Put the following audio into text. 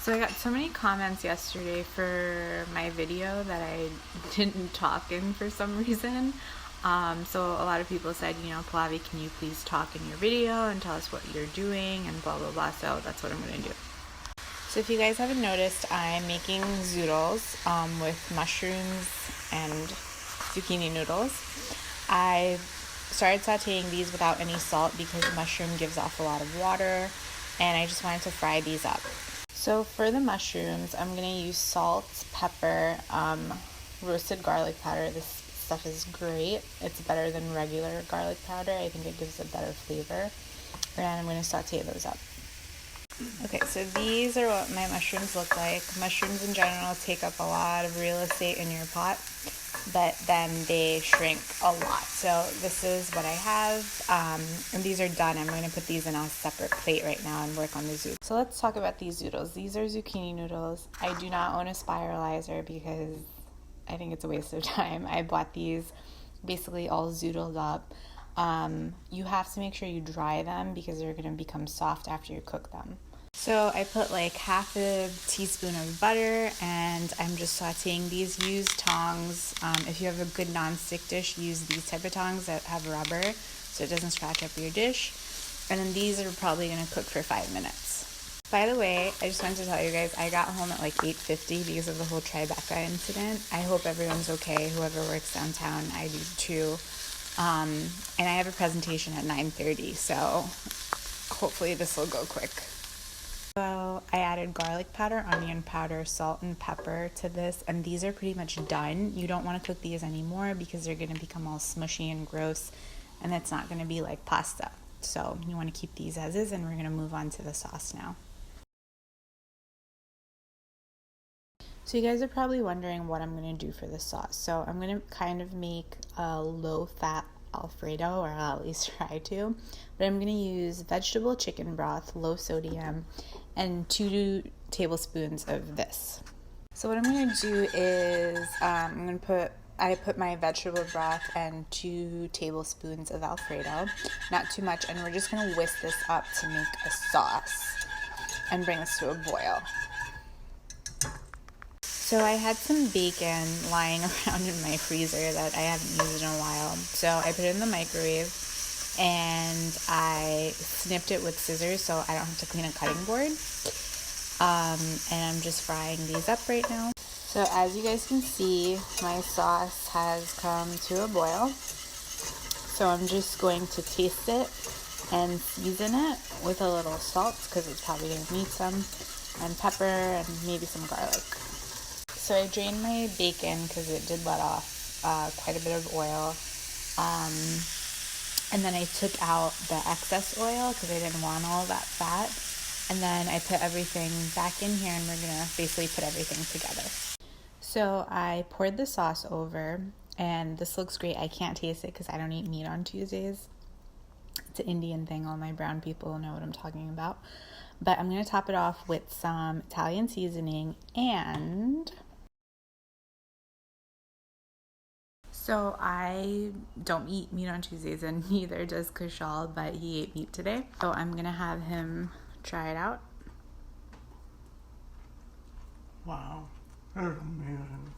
So I got so many comments yesterday for my video that I didn't talk in for some reason. So a lot of people said, Pallavi, can you please talk in your video and tell us what you're doing and blah, blah, blah. So that's what I'm going to do. So if you guys haven't noticed, I'm making zoodles with mushrooms and zucchini noodles. I started sauteing these without any salt because mushroom gives off a lot of water, and I just wanted to fry these up. So for the mushrooms, I'm going to use salt, pepper, roasted garlic powder. This stuff is great. It's better than regular garlic powder. I think it gives a better flavor. And I'm going to saute those up. Okay, so these are what my mushrooms look like. Mushrooms in general take up a lot of real estate in your pot, but then they shrink a lot. So this is what I have, and these are done. I'm going to put these in a separate plate right now and work on the zoodles. So let's talk about these zoodles. These are zucchini noodles. I do not own a spiralizer because I think it's a waste of time. I bought these basically all zoodled up. You have to make sure you dry them because they're going to become soft after you cook them. So I put like half a teaspoon of butter, and I'm just sauteing these. Use tongs. If you have a good nonstick dish, use these type of tongs that have rubber so it doesn't scratch up your dish. And then these are probably going to cook for 5 minutes. By the way, I just wanted to tell you guys, I got home at like 8:50 because of the whole Tribeca incident. I hope everyone's okay. Whoever works downtown, I do too. And I have a presentation at 9:30, so hopefully this will go quick. So I added garlic powder, onion powder, salt, and pepper to this, and these are pretty much done. You don't want to cook these anymore because they're going to become all smushy and gross, and it's not going to be like pasta. So you want to keep these as is, and we're going to move on to the sauce now. So you guys are probably wondering what I'm going to do for the sauce. So I'm going to kind of make a low-fat Alfredo, or I'll at least try to. But I'm going to use vegetable chicken broth, low sodium, and 2 tablespoons of this. So what I'm going to do is I put my vegetable broth and 2 tablespoons of Alfredo, not too much, and we're just going to whisk this up to make a sauce and bring this to a boil. So I had some bacon lying around in my freezer that I haven't used in a while. So I put it in the microwave and I snipped it with scissors so I don't have to clean a cutting board. And I'm just frying these up right now. So as you guys can see, my sauce has come to a boil. So I'm just going to taste it and season it with a little salt because it's probably going to need some, and pepper and maybe some garlic. So I drained my bacon because it did let off quite a bit of oil. And then I took out the excess oil because I didn't want all that fat. And then I put everything back in here, and we're going to basically put everything together. So I poured the sauce over, and this looks great. I can't taste it because I don't eat meat on Tuesdays. It's an Indian thing. All my brown people know what I'm talking about. But I'm going to top it off with some Italian seasoning and... So I don't eat meat on Tuesdays, and neither does Kushal, but he ate meat today. So I'm going to have him try it out. Wow, that's amazing.